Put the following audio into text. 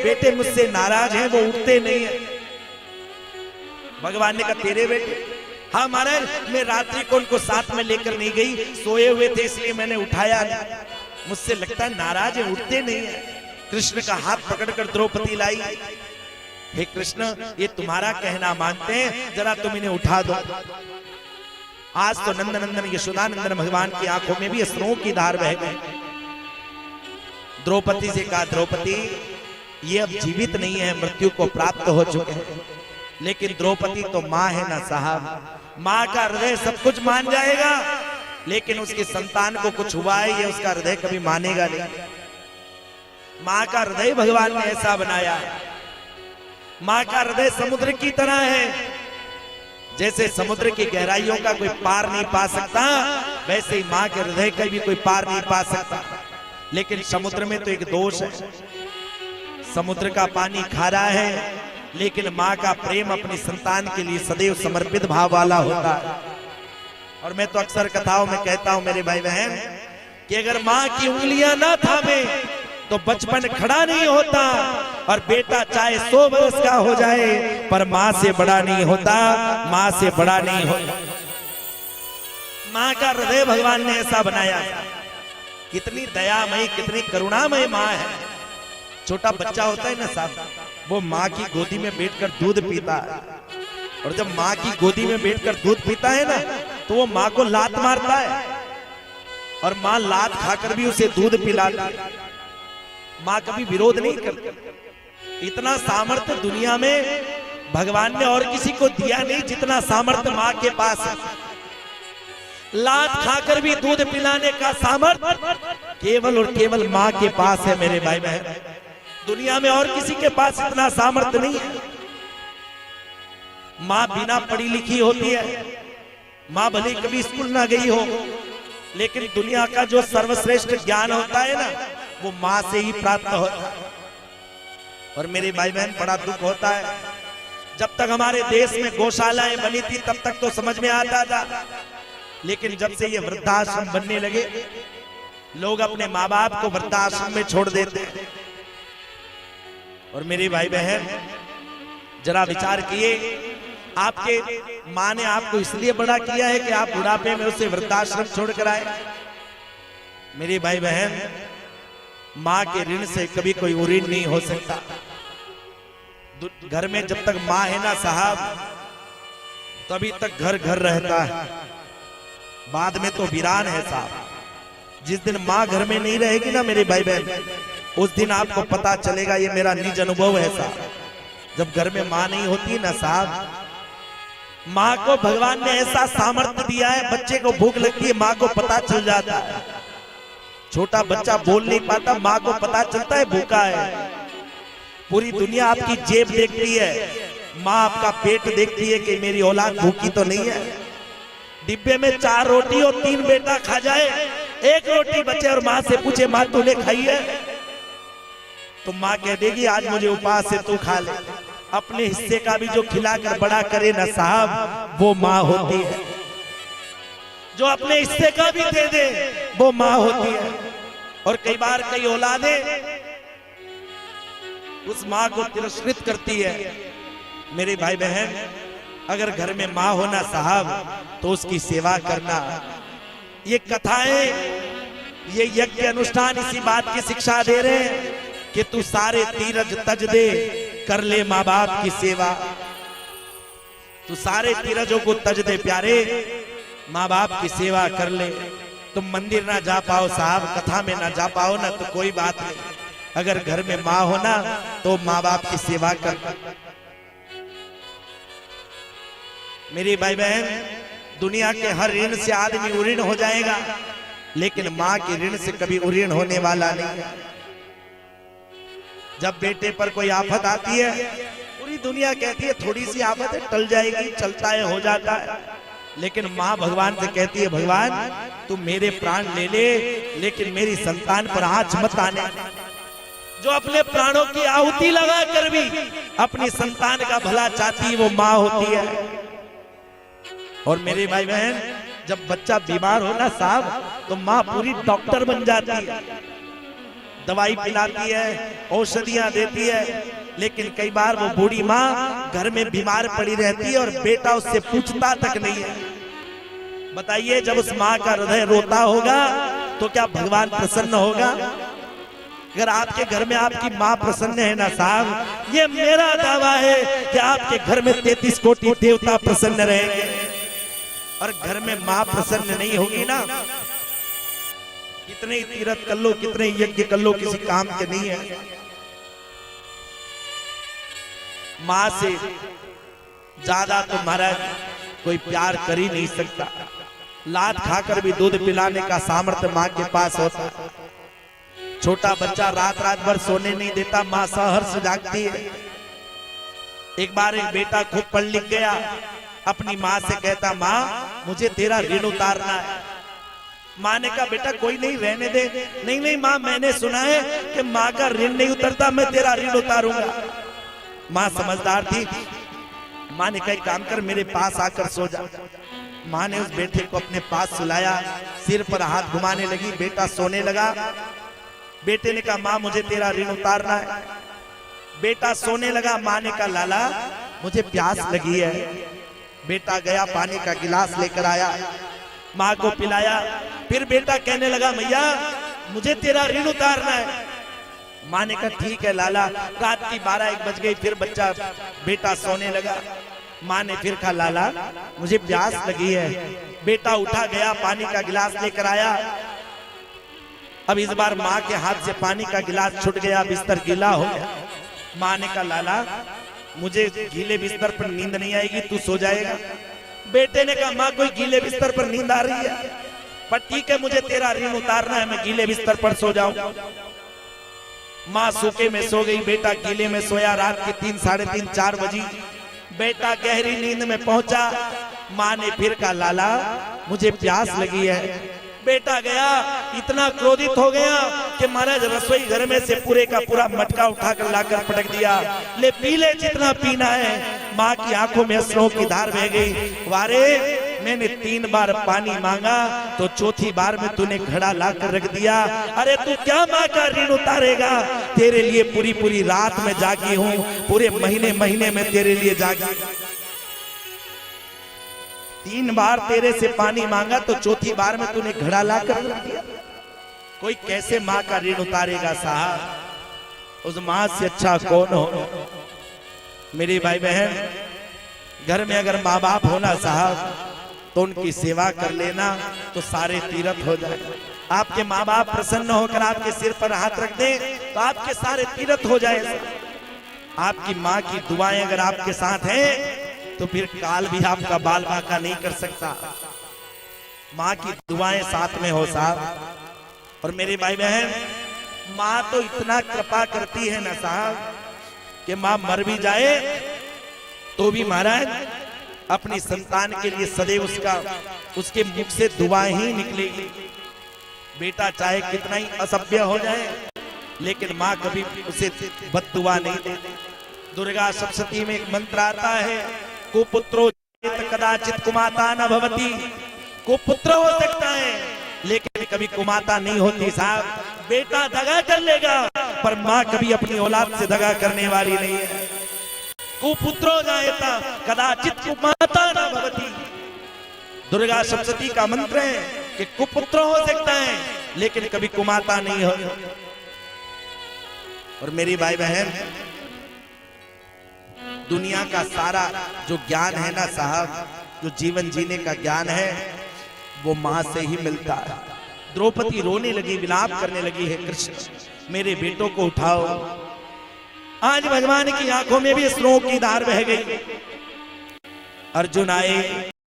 बेटे मुझसे नाराज हैं, वो उठते नहीं है। भगवान ने कहा तेरे बेटे? हाँ महाराज, मैं रात्रि को उनको साथ में लेकर नहीं गई, सोए हुए थे इसलिए मैंने उठाया नहीं। मुझसे लगता है नाराज है, उठते नहीं है। कृष्ण का हाथ पकड़कर द्रौपदी लाई। हे कृष्ण, ये तुम्हारा कहना मानते हैं, जरा तुम इन्हें उठा दो। आज तो नंदनंदन यशोदानंदन भगवान की आंखों में भी अश्रुओं की धार बह गई। द्रौपदी से कहा, द्रौपदी ये अब जीवित नहीं है, मृत्यु को प्राप्त हो चुके हैं। लेकिन द्रौपदी तो माँ है ना साहब, माँ का हृदय सब कुछ मान जाएगा, लेकिन उसकी संतान को कुछ हुआ है ये उसका हृदय कभी मानेगा नहीं। माँ का हृदय भगवान ने ऐसा बनाया है। माँ का हृदय समुद्र की तरह है। जैसे समुद्र की गहराइयों का कोई पार नहीं पा सकता, वैसे ही माँ के हृदय का भी कोई पार नहीं पा सकता। लेकिन समुद्र में तो एक दोष है, समुद्र का पानी खारा है, लेकिन माँ का प्रेम अपनी संतान के लिए सदैव समर्पित भाव वाला होता है। और मैं तो अक्सर कथाओं में कहता हूं मेरे भाई बहन कि अगर माँ की उंगलियां ना थामे तो बचपन खड़ा नहीं होता, और बेटा चाहे 100 वर्ष का हो जाए पर माँ से बड़ा नहीं होता, माँ से बड़ा नहीं होता। माँ का हृदय भगवान ने ऐसा बनाया। कितनी दयामयी, कितनी करुणामय माँ है। छोटा बच्चा होता है ना साहब, वो माँ की गोदी में बैठकर दूध पीता है, और जब माँ की गोदी में बैठकर दूध पीता है ना, तो वो माँ को लात मारता है, और माँ लात खाकर भी उसे दूध पिलाती है। माँ कभी विरोध नहीं करती। इतना सामर्थ्य दुनिया में भगवान ने और किसी को दिया नहीं जितना सामर्थ्य माँ के पास है। लात खाकर भी दूध पिलाने का सामर्थ्य केवल और केवल माँ के पास है मेरे भाई बहन। दुनिया में और किसी के पास इतना सामर्थ्य नहीं है। माँ बिना पढ़ी लिखी होती है, माँ भले कभी स्कूल ना गई हो, लेकिन दुनिया का जो सर्वश्रेष्ठ ज्ञान होता है ना, वो माँ से ही प्राप्त होता है। और मेरे भाई बहन, बड़ा दुख होता है, जब तक हमारे देश में गौशालाएं बनी थी तब तक तो समझ में आता था, लेकिन जब से ये वृद्धाश्रम बनने लगे, लोग अपने माँ बाप को वृद्धाश्रम में छोड़ देते हैं। और मेरे भाई बहन, जरा विचार किए, आपके माँ ने आपको इसलिए बड़ा किया है कि आप बुढ़ापे में उसे वृद्धाश्रम छोड़कर आए। मेरे भाई बहन, माँ के ऋण से कभी कोई ऋण नहीं हो सकता। घर में जब तक माँ है ना साहब, तभी तक घर घर रहता है, बाद में तो वीरान है साहब। जिस दिन माँ घर में नहीं रहेगी ना मेरे भाई बहन, उस दिन आपको पता चलेगा, ये मेरा निज अनुभव है साहब। जब घर में माँ नहीं होती ना साहब, माँ को भगवान ने ऐसा सामर्थ्य दिया है, बच्चे को भूख लगती है माँ को पता चल जाता है। छोटा बच्चा बोल नहीं पाता, माँ को पता चलता है भूखा है। पूरी दुनिया आपकी जेब देखती है, माँ आपका पेट देखती है कि मेरी औलाद भूखी तो नहीं है। डिब्बे में 4 रोटी और 3 बेटा खा जाए, 1 रोटी बचे और माँ से पूछे माँ तूने खाई है, तो माँ कह देगी आज मुझे उपवास है, तू खा ले। अपने हिस्से का भी जो खिलाकर बड़ा करे ना साहब, वो माँ होती है। जो अपने हिस्से का भी दे दे, वो माँ होती है। और कई बार कई औलादें उस माँ को तिरस्कृत करती है। मेरे भाई बहन, अगर घर में माँ होना साहब, तो उसकी सेवा करना। ये कथाएं, ये यज्ञ अनुष्ठान इसी बात की शिक्षा दे रहे हैं कि तू सारे तीरज तज दे, कर ले माँ बाप की सेवा। तू सारे तीरजों को तज दे प्यारे, माँ बाप की सेवा कर ले। तुम मंदिर ना जा पाओ साहब, कथा में ना जा पाओ ना, तो कोई बात नहीं, अगर घर में माँ होना तो माँ बाप की सेवा कर। मेरी भाई बहन, दुनिया के हर ऋण से आदमी उऋण हो जाएगा, लेकिन माँ के ऋण से कभी उऋण होने वाला नहीं है। जब बेटे पर कोई आफत आती है, पूरी दुनिया कहती है थोड़ी सी आफत है, टल जाएगी, चलता है, हो जाता है, लेकिन माँ भगवान से कहती है भगवान तू मेरे प्राण ले ले, लेकिन मेरी संतान पर आँच मत आने। जो अपने प्राणों की आहुति लगा कर भी अपनी संतान का भला चाहती है, वो माँ होती है। और मेरे भाई बहन, जब बच्चा बीमार हो ना साहब, तो माँ पूरी डॉक्टर बन जाती है। दवाई पिलाती है, औषधियां देती है, लेकिन कई बार वो बूढ़ी माँ घर में बीमार पड़ी रहती है और बेटा उससे पूछता तक नहीं है। बताइए, जब उस माँ का हृदय रोता होगा तो क्या भगवान प्रसन्न होगा? अगर आपके घर में आपकी माँ प्रसन्न है ना साहब, ये मेरा दावा है कि आपके घर में 33 कोटि देवता प्रसन्न रहेंगे। और घर में माँ प्रसन्न नहीं होगी ना, कितने तीर्थ कर लो, कितने यज्ञ कर लो, किसी काम के नहीं है। माँ से ज्यादा तो महाराज कोई प्यार कर ही नहीं सकता। लात खाकर भी दूध पिलाने का सामर्थ्य माँ के पास होता है। छोटा बच्चा रात रात भर सोने नहीं देता, माँ सहर्ष जागती है। एक बार एक बेटा खूब पढ़ लिख गया, अपनी माँ से कहता, माँ मुझे तेरा ऋण उतारना है। माँ ने कहा, बेटा कोई नहीं, रहने दे। नहीं नहीं माँ, मैंने सुना है कि माँ का ऋण नहीं उतरता, मैं तेरा ऋण उतारूंगा। माँ समझदार थी। माँ ने कहा, काम कर, मेरे पास आकर सो जा। माँ ने उस बेटे को अपने पास सुलाया, सिर पर हाथ घुमाने लगी, बेटा सोने लगा। बेटे ने कहा, माँ मुझे तेरा ऋण उतारना है। बेटा सोने लगा। माँ ने कहा, लाला मुझे प्यास लगी है। बेटा गया, पानी का गिलास लेकर आया, माँ को पिलाया। फिर बेटा कहने लगा, मैया मुझे तेरा ऋण उतारना है। माँ ने कहा, ठीक है लाला। रात की 12-1 बज गई, फिर बेटा सोने लगा। माँ ने फिर कहा, लाला मुझे प्यास लगी है। बेटा उठा गया, पानी का गिलास लेकर आया। अब इस बार माँ के हाथ से पानी का गिलास छूट गया, बिस्तर गीला हो गया। माँ ने कहा, लाला मुझे गीले बिस्तर पर नींद नहीं आएगी, तू सो जाएगा। बेटे ने कहा, माँ कोई गीले बिस्तर पर नींद आ रही है, पर ठीक है मुझे तेरा ऋण उतारना है, मैं गीले बिस्तर पर सो जाऊं। माँ सूखे में सो गई, बेटा गीले में सोया। रात की 3, 3:30, 4 बजी बेटा गहरी नींद में पहुंचा। माँ ने फिर कहा, लाला मुझे प्यास लगी है। बेटा गया, इतना क्रोधित हो गया कि महाराज रसोई घर में से पूरे का पूरा मटका उठाकर लाकर पटक दिया। ले पी ले जितना पीना है। माँ की आंखों में अश्रुओं की धार बह गई। वारे, मैंने 3 बार पानी मांगा तो चौथी बार में तूने घड़ा लाकर रख दिया। अरे तू क्या माँ का ऋण उतारेगा? तेरे लिए पूरी पूरी रात में जागी हूँ, पूरे महीने में तेरे लिए जागी। 3 बार तेरे से पानी मांगा तो चौथी बार में तूने घड़ा लाकर रख दिया। कोई कैसे माँ का ऋण उतारेगा साहब? उस माँ से अच्छा कौन हो? मेरे भाई बहन, घर में अगर माँ बाप होना साहब तो उनकी सेवा कर लेना तो सारे तीर्थ हो जाए। आपके माँ बाप प्रसन्न होकर आपके सिर पर हाथ रख दें तो आपके सारे तीर्थ हो जाए। आपकी माँ की दुआएं अगर आपके साथ हैं तो फिर काल भी आपका बाल बांका नहीं कर सकता। माँ की दुआएं साथ में हो साहब। और मेरे भाई बहन, माँ तो इतना कृपा करती है ना साहब कि माँ मर भी जाए तो भी महाराज अपनी संतान के लिए सदैव उसके मुख से दुआएं ही निकलेगी। बेटा चाहे कितना ही असभ्य हो जाए, लेकिन माँ कभी उसे बद्दुआ नहीं देती। दुर्गा सप्तशती में एक मंत्र आता है, कुपुत्रो कदाचित कुमाता न भवति। कुपुत्र हो सकता है लेकिन कभी कुमाता नहीं होती साहब। बेटा दगा कर लेगा पर माँ कभी अपनी औलाद से दगा करने वाली नहीं है। कुपुत्रो जायता कदाचित कुमाता न भवति। दुर्गा सप्तशती का मंत्र है कि कुपुत्र हो सकता है लेकिन कभी कुमाता नहीं हो। और मेरी भाई बहन, दुनिया का सारा जो ज्ञान है ना साहब, जो जीवन जीने का ज्ञान है, वो माँ से ही मिलता है। द्रौपदी रोने लगी, विलाप करने लगी, है कृष्ण मेरे बेटों को उठाओ। आज भगवान की आंखों में भी अश्रुओं की धार बह गई। अर्जुन आए,